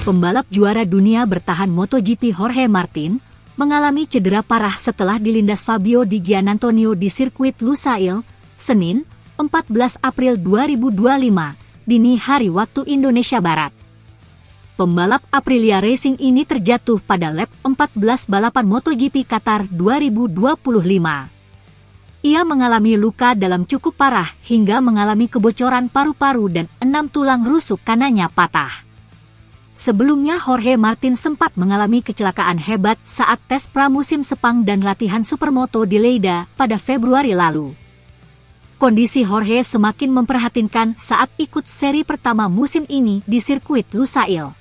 Pembalap juara dunia bertahan MotoGP Jorge Martin mengalami cedera parah setelah dilindas Fabio Di Giannantonio di sirkuit Lusail, Senin, 14 April 2025, dini hari waktu Indonesia Barat. Pembalap Aprilia Racing ini terjatuh pada lap 14 balapan MotoGP Qatar 2025. Ia mengalami luka dalam cukup parah hingga mengalami kebocoran paru-paru dan 6 tulang rusuk kanannya patah. Sebelumnya Jorge Martin sempat mengalami kecelakaan hebat saat tes pramusim Sepang dan latihan Supermoto di Lleida pada Februari lalu. Kondisi Jorge semakin memprihatinkan saat ikut seri pertama musim ini di sirkuit Lusail.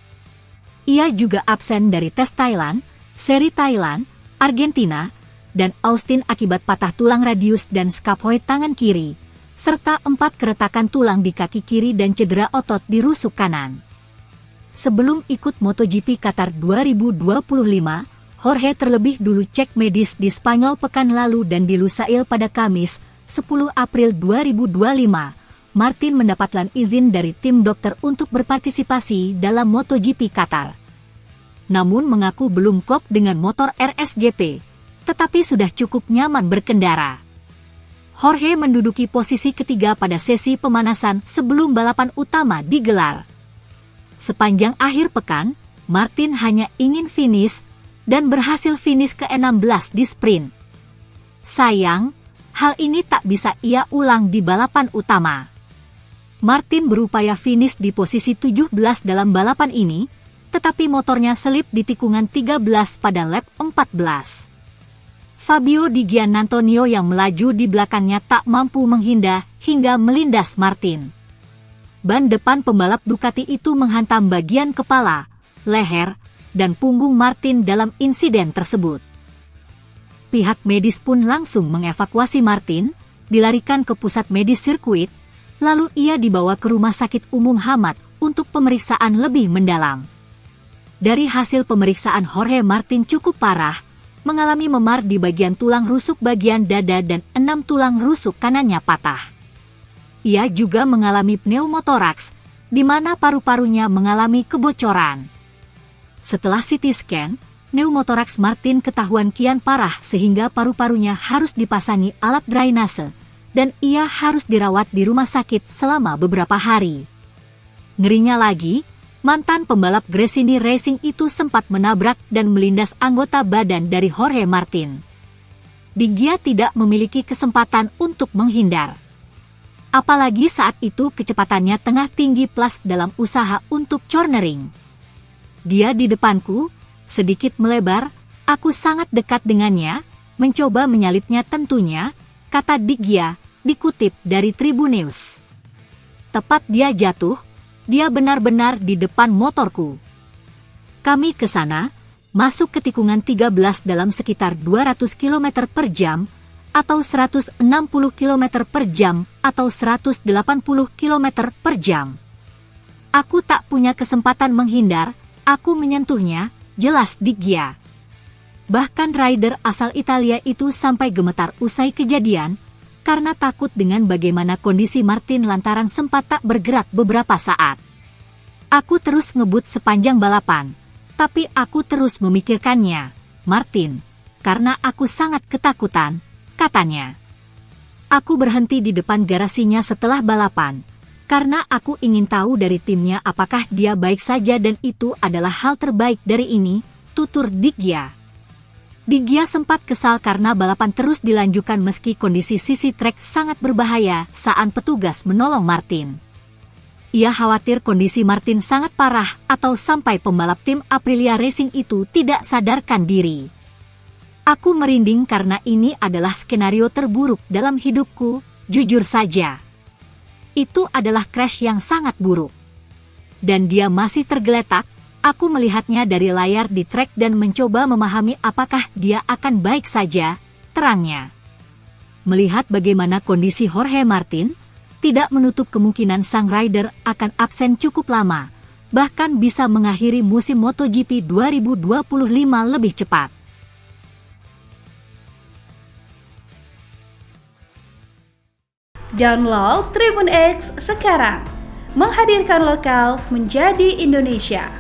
Ia juga absen dari tes Thailand, seri Thailand, Argentina, dan Austin akibat patah tulang radius dan scaphoid tangan kiri, serta 4 keretakan tulang di kaki kiri dan cedera otot di rusuk kanan. Sebelum ikut MotoGP Qatar 2025, Jorge terlebih dulu cek medis di Spanyol pekan lalu dan di Lusail pada Kamis, 10 April 2025. Martin mendapatkan izin dari tim dokter untuk berpartisipasi dalam MotoGP Qatar. Namun mengaku belum klop dengan motor RSGP, tetapi sudah cukup nyaman berkendara. Jorge menduduki posisi ketiga pada sesi pemanasan sebelum balapan utama digelar. Sepanjang akhir pekan, Martin hanya ingin finish dan berhasil finish ke-16 di sprint. Sayang, hal ini tak bisa ia ulang di balapan utama. Martin berupaya finish di posisi 17 dalam balapan ini, tetapi motornya selip di tikungan 13 pada lap 14. Fabio Di Giannantonio yang melaju di belakangnya tak mampu menghindar hingga melindas Martin. Ban depan pembalap Ducati itu menghantam bagian kepala, leher, dan punggung Martin dalam insiden tersebut. Pihak medis pun langsung mengevakuasi Martin, dilarikan ke pusat medis sirkuit, lalu ia dibawa ke Rumah Sakit Umum Hamad untuk pemeriksaan lebih mendalam. Dari hasil pemeriksaan Jorge Martin cukup parah, mengalami memar di bagian tulang rusuk bagian dada dan 6 tulang rusuk kanannya patah. Ia juga mengalami pneumotoraks, di mana paru-parunya mengalami kebocoran. Setelah CT scan, pneumotoraks Martin ketahuan kian parah sehingga paru-parunya harus dipasangi alat drainase, dan ia harus dirawat di rumah sakit selama beberapa hari. Ngerinya lagi, mantan pembalap Gresini Racing itu sempat menabrak dan melindas anggota badan dari Jorge Martin. Di Gia tidak memiliki kesempatan untuk menghindar. Apalagi saat itu kecepatannya tengah tinggi plus dalam usaha untuk cornering. Dia di depanku, sedikit melebar, aku sangat dekat dengannya, mencoba menyalipnya tentunya, kata Di Gia, dikutip dari Tribun News. Tepat dia jatuh, dia benar-benar di depan motorku. Kami ke sana, masuk ke tikungan 13 dalam sekitar 200 km per jam, atau 160 km per jam, atau 180 km per jam. Aku tak punya kesempatan menghindar, aku menyentuhnya, jelas Di Gia. Bahkan rider asal Italia itu sampai gemetar usai kejadian, karena takut dengan bagaimana kondisi Martin lantaran sempat tak bergerak beberapa saat. Aku terus ngebut sepanjang balapan, tapi aku terus memikirkannya, Martin, karena aku sangat ketakutan, katanya. Aku berhenti di depan garasinya setelah balapan, karena aku ingin tahu dari timnya apakah dia baik saja dan itu adalah hal terbaik dari ini, tutur Di Gia. Di Gia sempat kesal karena balapan terus dilanjutkan meski kondisi sisi trek sangat berbahaya saat petugas menolong Martin. Ia khawatir kondisi Martin sangat parah atau sampai pembalap tim Aprilia Racing itu tidak sadarkan diri. Aku merinding karena ini adalah skenario terburuk dalam hidupku, jujur saja. Itu adalah crash yang sangat buruk. Dan dia masih tergeletak, aku melihatnya dari layar di trek dan mencoba memahami apakah dia akan baik saja, terangnya. Melihat bagaimana kondisi Jorge Martin, tidak menutup kemungkinan sang rider akan absen cukup lama, bahkan bisa mengakhiri musim MotoGP 2025 lebih cepat. Download Tribun X sekarang, menghadirkan lokal menjadi Indonesia.